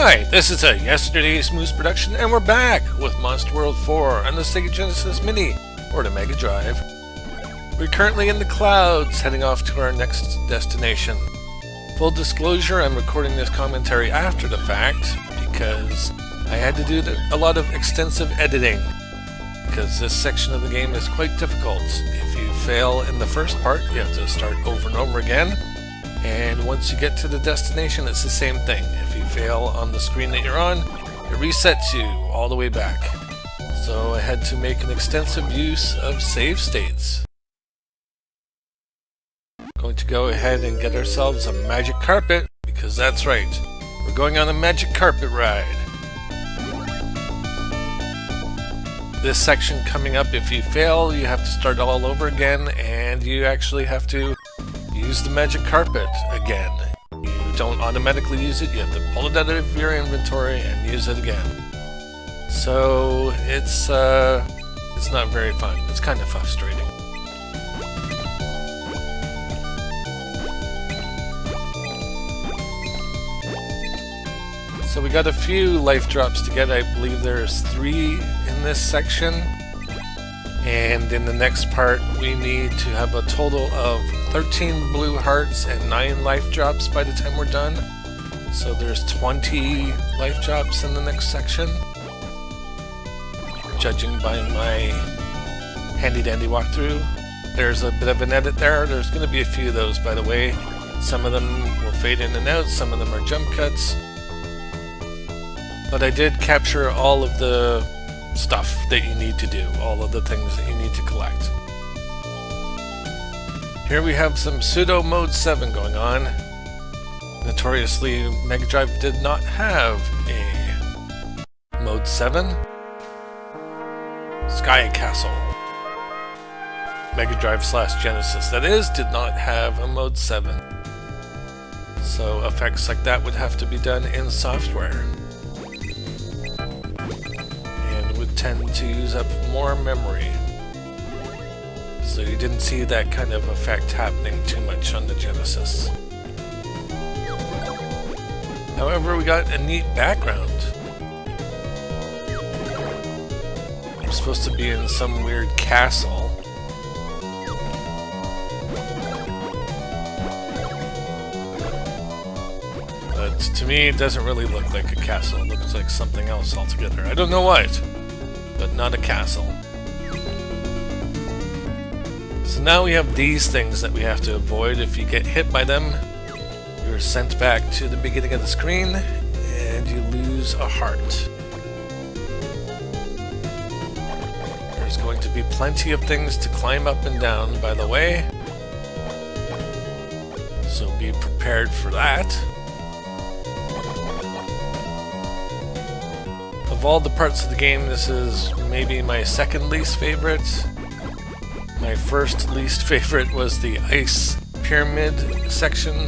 Hi, this is a Yesterday's Moose production, and we're back with Monster World 4 on the Sega Genesis Mini, or the Mega Drive. We're currently in the clouds, heading off to our next destination. Full disclosure, I'm recording this commentary after the fact, because I had to do a lot of extensive editing, because this section of the game is quite difficult. If you fail in the first part, you have to start over and over again. And once you get to the destination, it's the same thing. If you fail on the screen that you're on, it resets you all the way back. So I had to make an extensive use of save states. Going to go ahead and get ourselves a magic carpet, because that's right, we're going on a magic carpet ride. This section coming up, if you fail, you have to start all over again, and you actually have to use the magic carpet again. You don't automatically use it, you have to pull it out of your inventory and use it again. So it's not very fun. It's kind of frustrating. So we got a few life drops to get. I believe there's 3 in this section. And in the next part, we need to have a total of 13 blue hearts and 9 life drops by the time we're done. So there's 20 life drops in the next section, judging by my handy-dandy walkthrough. There's a bit of an edit there. There's going to be a few of those, by the way. Some of them will fade in and out, some of them are jump cuts. But I did capture all of the stuff that you need to do, all of the things that you need to collect. Here we have some pseudo Mode 7 going on. Notoriously, Mega Drive did not have a Mode 7. Sky Castle. Mega Drive / Genesis, that is, did not have a Mode 7. So effects like that would have to be done in software. Tend to use up more memory, so you didn't see that kind of effect happening too much on the Genesis. However, we got a neat background. We're supposed to be in some weird castle. But to me, it doesn't really look like a castle. It looks like something else altogether. I don't know what, but not a castle. So now we have these things that we have to avoid. If you get hit by them, you're sent back to the beginning of the screen and you lose a heart. There's going to be plenty of things to climb up and down, by the way, so be prepared for that. Of all the parts of the game, this is maybe my second least favorite. My first least favorite was the ice pyramid section,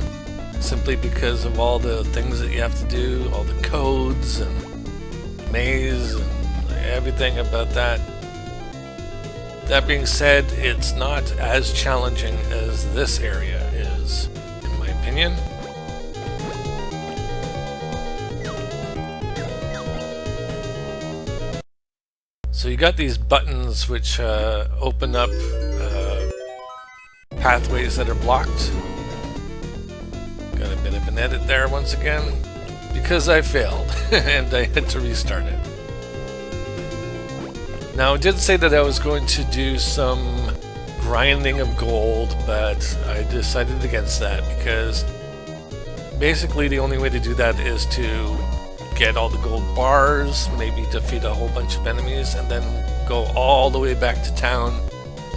simply because of all the things that you have to do, all the codes and maze and everything about that. That being said, it's not as challenging as this area is, in my opinion. So you got these buttons which open up pathways that are blocked. Got a bit of an edit there once again, because I failed and I had to restart it. Now I did say that I was going to do some grinding of gold, but I decided against that, because basically the only way to do that is to get all the gold bars, maybe defeat a whole bunch of enemies, and then go all the way back to town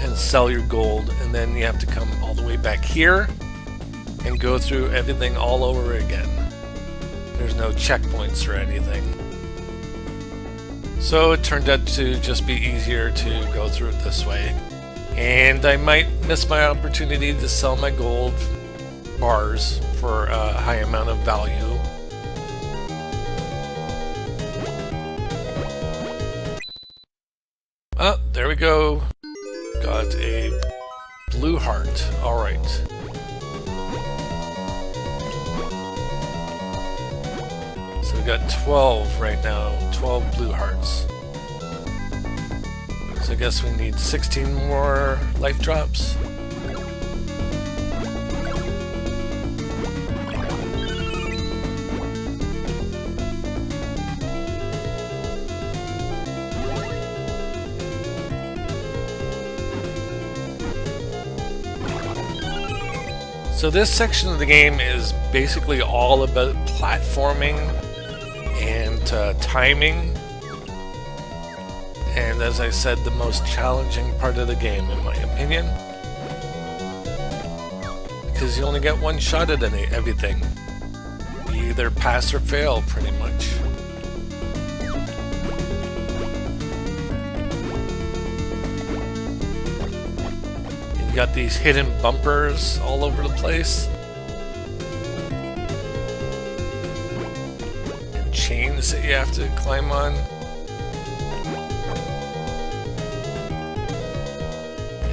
and sell your gold, and then you have to come all the way back here and go through everything all over again. There's no checkpoints or anything. So it turned out to just be easier to go through it this way. And I might miss my opportunity to sell my gold bars for a high amount of value. Oh, there we go. Got a blue heart. Alright. So we got 12 right now, 12 blue hearts. So I guess we need 16 more life drops. So this section of the game is basically all about platforming and timing. And as I said, the most challenging part of the game, in my opinion. Because you only get one shot at everything. You either pass or fail, pretty much. You got these hidden bumpers all over the place. And chains that you have to climb on.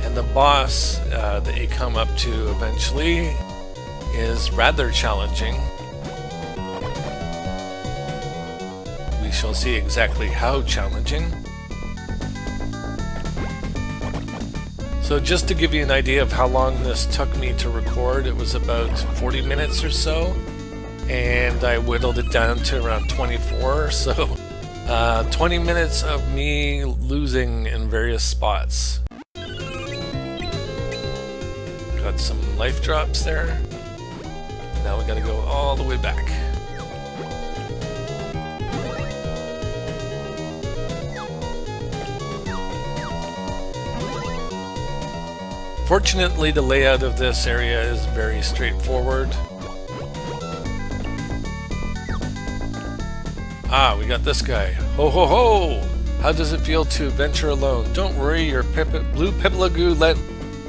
And the boss that you come up to eventually is rather challenging. We shall see exactly how challenging. So just to give you an idea of how long this took me to record, it was about 40 minutes or so, and I whittled it down to around 24, so 20 minutes of me losing in various spots. Got some life drops there. Now we gotta go all the way back. Fortunately, the layout of this area is very straightforward. Ah, we got this guy. Ho ho ho! How does it feel to venture alone? Don't worry, your blue Pipalagoo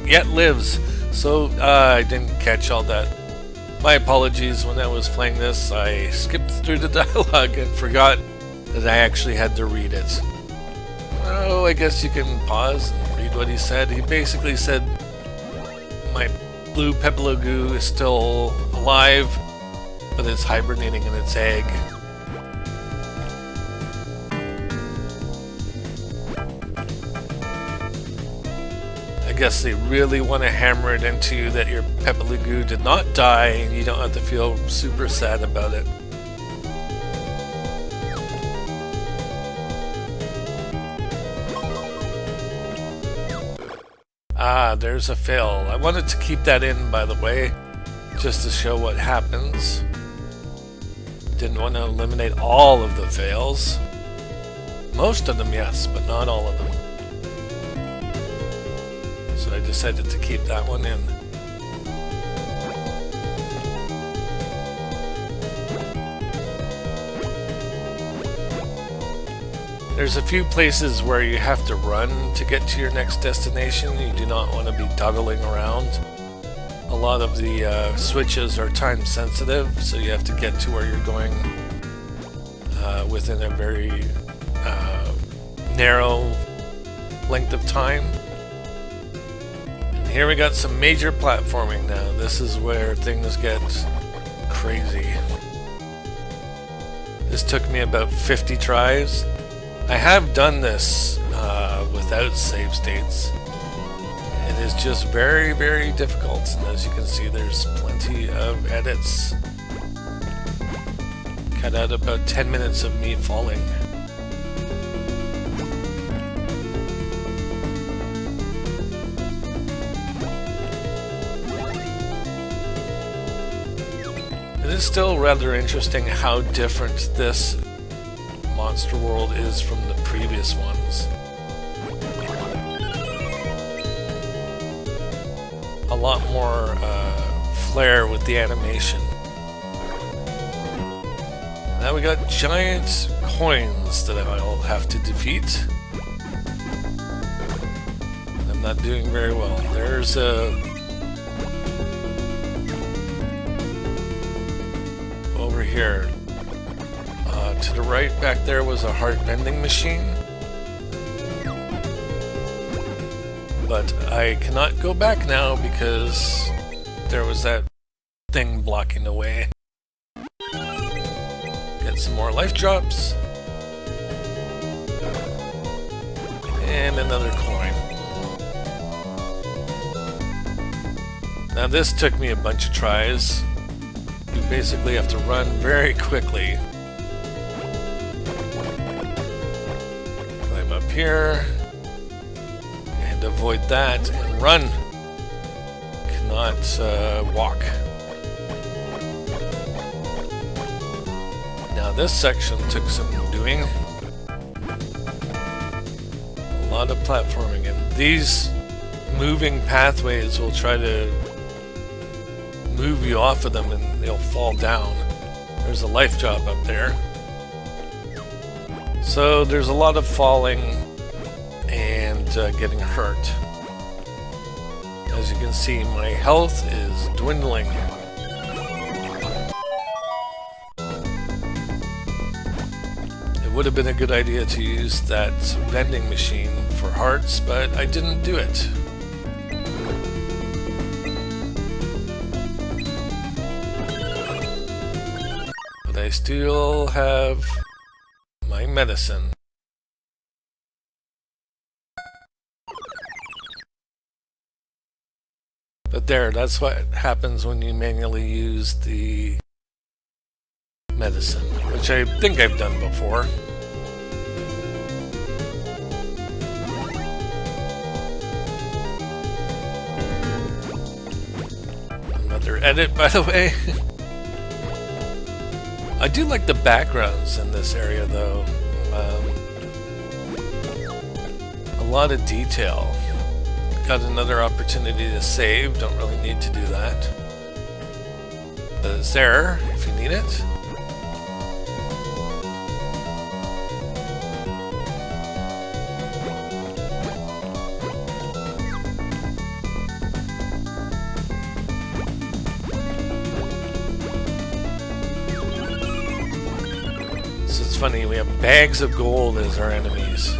yet lives. So, I didn't catch all that. My apologies, when I was playing this, I skipped through the dialogue and forgot that I actually had to read it. Oh, I guess you can pause and read what he said. He basically said, my blue Pipalagoo is still alive, but it's hibernating in its egg. I guess they really want to hammer it into you that your Pipalagoo did not die and you don't have to feel super sad about it. Ah, there's a fail. I wanted to keep that in, by the way, just to show what happens. Didn't want to eliminate all of the fails. Most of them, yes, but not all of them. So I decided to keep that one in. There's a few places where you have to run to get to your next destination. You do not want to be toggling around. A lot of the switches are time sensitive, so you have to get to where you're going within a very narrow length of time. And here we got some major platforming now. This is where things get crazy. This took me about 50 tries. I have done this without save states. It is just very, very difficult, and as you can see, there's plenty of edits. Cut out about 10 minutes of me falling. It is still rather interesting how different this Monster World is from the previous ones. A lot more flair with the animation. Now we got giant coins that I'll have to defeat. I'm not doing very well. There's a... over here. To the right back there was a heart vending machine. But I cannot go back now because there was that thing blocking the way. Guess Get some more life drops. And another coin. Now this took me a bunch of tries. You basically have to run very quickly. Climb up here. And avoid that and run. Cannot walk. Now this section took some doing. A lot of platforming, and these moving pathways will try to move you off of them and they'll fall down. There's a life job up there. So there's a lot of falling and getting hurt. As you can see, my health is dwindling. It would have been a good idea to use that vending machine for hearts, but I didn't do it. But I still have my medicine. But there, that's what happens when you manually use the medicine, which I think I've done before. Another edit, by the way. I do like the backgrounds in this area, though. A lot of detail. Got another opportunity to save, don't really need to do that. But it's there if you need it. So it's funny, we have bags of gold as our enemies,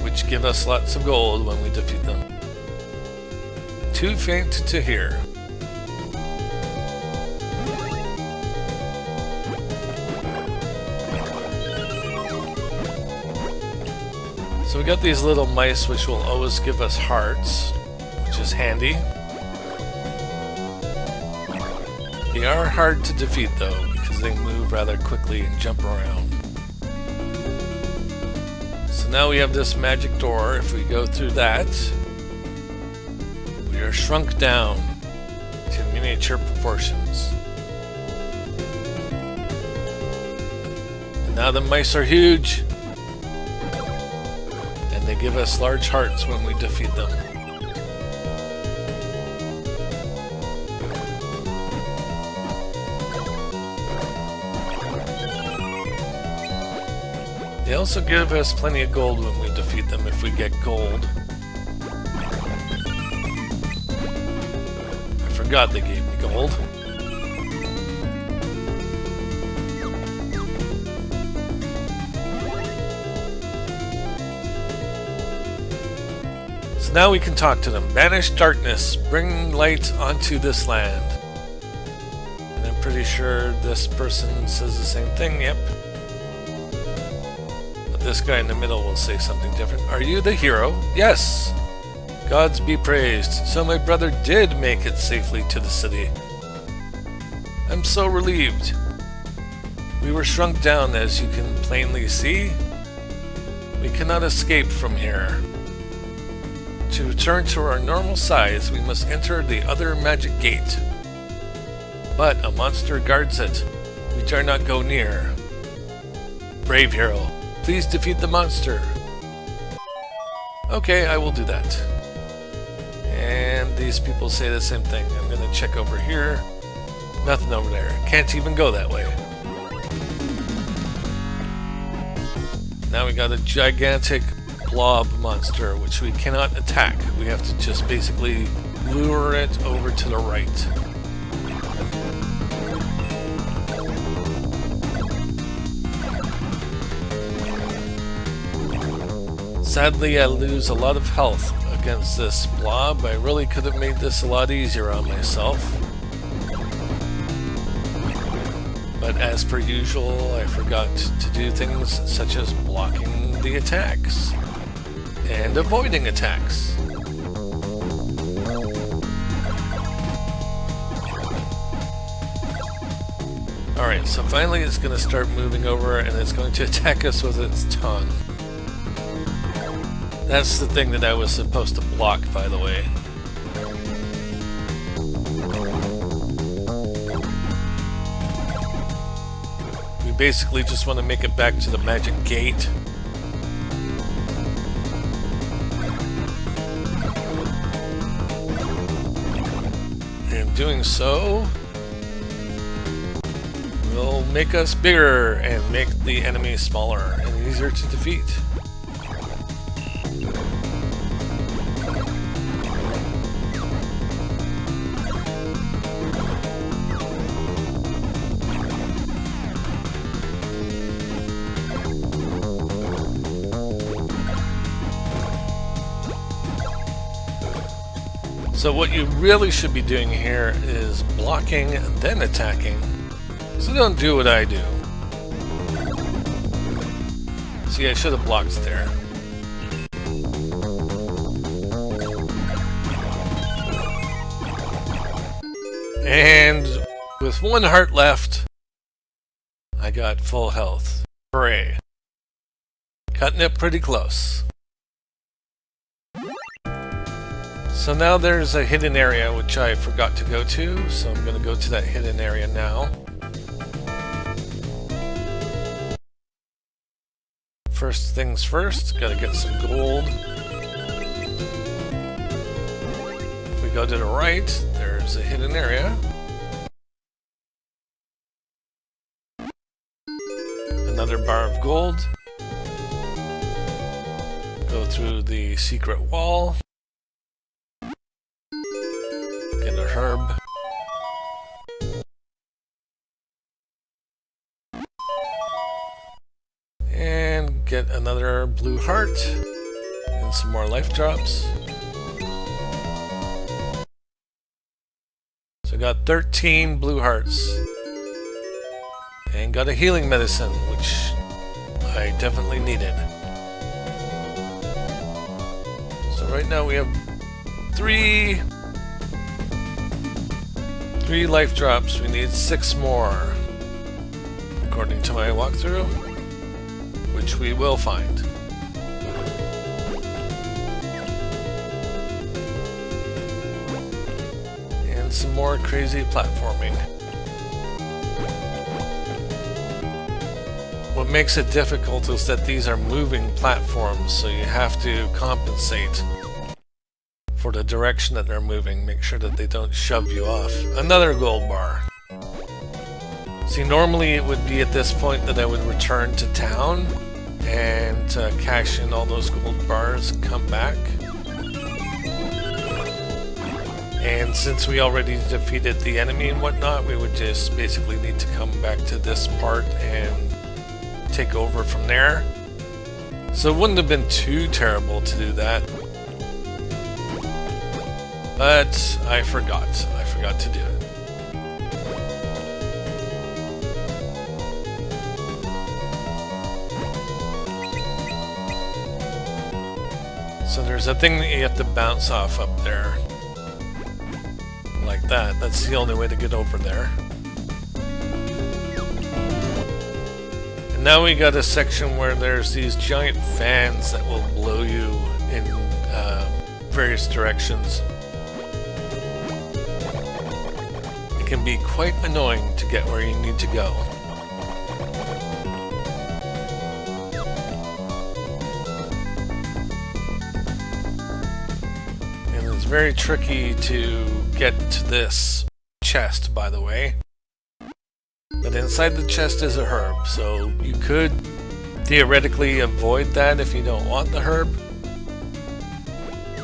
which give us lots of gold when we defeat them. Too faint to hear. So we got these little mice which will always give us hearts, which is handy. They are hard to defeat though, because they move rather quickly and jump around. So now we have this magic door. If we go through that, we are shrunk down to miniature proportions. And now the mice are huge, and they give us large hearts when we defeat them. They also give us plenty of gold when we defeat them if we get gold. I forgot they gave me gold. So now we can talk to them. Banish darkness, bring light onto this land. And I'm pretty sure this person says the same thing, yep. This guy in the middle will say something different. Are you the hero? Yes! Gods be praised. So my brother did make it safely to the city. I'm so relieved. We were shrunk down, as you can plainly see. We cannot escape from here. To return to our normal size, we must enter the other magic gate. But a monster guards it. We dare not go near. Brave hero. Please defeat the monster. Okay, I will do that. And these people say the same thing. I'm going to check over here. Nothing over there. Can't even go that way. Now we got a gigantic blob monster, which we cannot attack. We have to just basically lure it over to the right. Sadly, I lose a lot of health against this blob. I really could have made this a lot easier on myself. But as per usual, I forgot to do things such as blocking the attacks and avoiding attacks. Alright, so finally it's going to start moving over and it's going to attack us with its tongue. That's the thing that I was supposed to block, by the way. We basically just want to make it back to the magic gate. And doing so will make us bigger and make the enemy smaller and easier to defeat. So what you really should be doing here is blocking and then attacking. So don't do what I do. See, I should have blocked there. And with one heart left, I got full health. Hooray. Cutting it pretty close. So now there's a hidden area which I forgot to go to, so I'm going to go to that hidden area now. First things first, gotta get some gold. If we go to the right, there's a hidden area. Another bar of gold. Go through the secret wall. Get a herb. And get another blue heart and some more life drops. So I got 13 blue hearts and got a healing medicine, which I definitely needed. So right now we have three life drops. We need 6 more according to my walkthrough, which we will find. And some more crazy platforming. What makes it difficult is that these are moving platforms, so you have to compensate for the direction that they're moving. Make sure that they don't shove you off. Another gold bar. See, normally it would be at this point that I would return to town and cash in all those gold bars and come back. And since we already defeated the enemy and whatnot, we would just basically need to come back to this part and take over from there. So it wouldn't have been too terrible to do that. But I forgot to do it. So there's a thing that you have to bounce off up there. Like that. That's the only way to get over there. And now we got a section where there's these giant fans that will blow you in various directions. It can be quite annoying to get where you need to go. And it's very tricky to get to this chest, by the way. But inside the chest is a herb, so you could theoretically avoid that if you don't want the herb.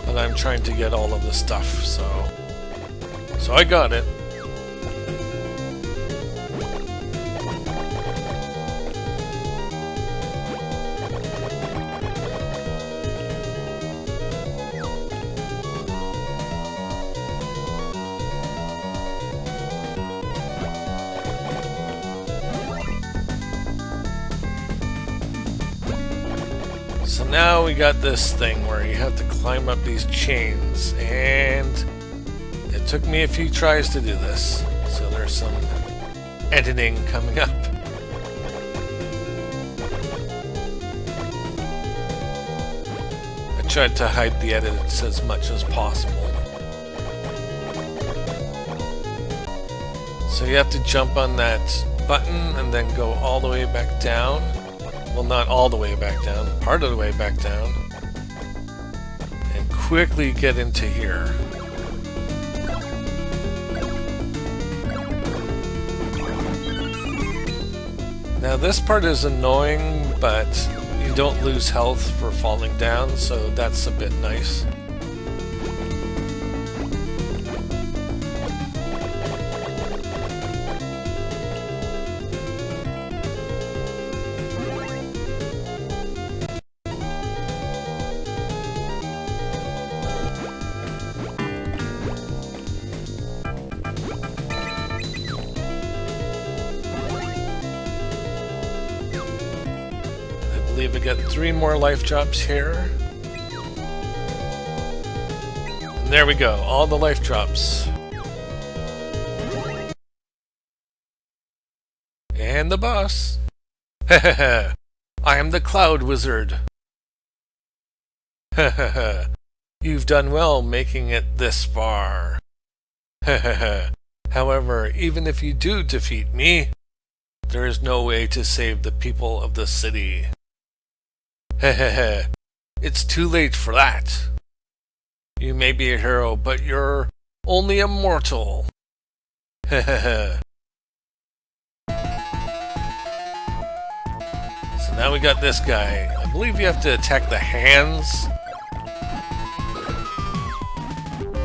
But I'm trying to get all of the stuff, so I got it. So now we got this thing where you have to climb up these chains, and it took me a few tries to do this. So there's some editing coming up. I tried to hide the edits as much as possible. So you have to jump on that button and then go all the way back down. Well, not all the way back down, part of the way back down. And quickly get into here. Now this part is annoying, but you don't lose health for falling down, so that's a bit nice. I believe we got 3 more life drops here. And there we go, all the life drops. And the boss. Hehehe, I am the Cloud Wizard. Hehehe, you've done well making it this far. Hehehe, however, even if you do defeat me, there is no way to save the people of the city. Hehehe, it's too late for that. You may be a hero, but you're only a mortal. Hehehe. So now we got this guy. I believe you have to attack the hands.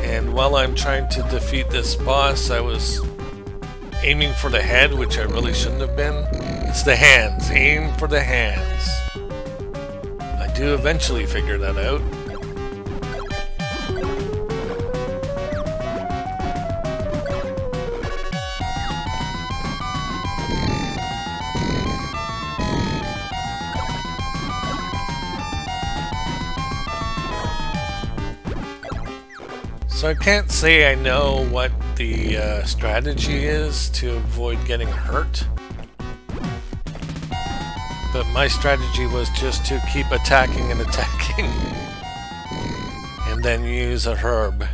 And while I'm trying to defeat this boss, I was aiming for the head, which I really shouldn't have been. It's the hands. Aim for the hands. I do eventually figure that out. So I can't say I know what the strategy is to avoid getting hurt. But my strategy was just to keep attacking and attacking. And then use a herb.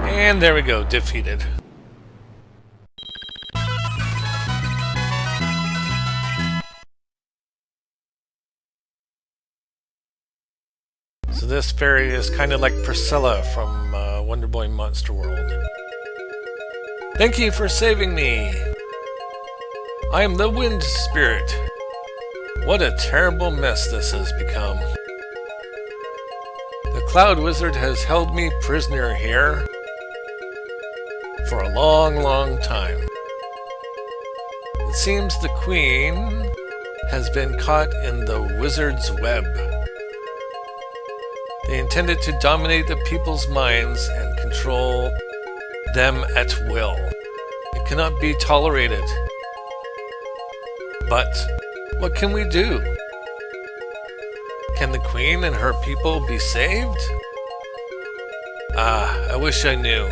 And there we go, defeated. So this fairy is kind of like Priscilla from Wonder Boy Monster World. Thank you for saving me! I am the Wind Spirit. What a terrible mess this has become. The Cloud Wizard has held me prisoner here for a long, long time. It seems the Queen has been caught in the Wizard's web. They intended to dominate the people's minds and control them at will. It cannot be tolerated. But what can we do? Can the Queen and her people be saved? Ah, I wish I knew.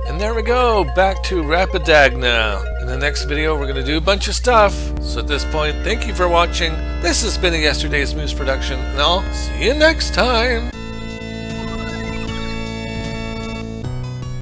And there we go, back to Rapidag now. In the next video we're going to do a bunch of stuff. So at this point, thank you for watching. This has been a Yesterday's Moose production, and I'll see you next time.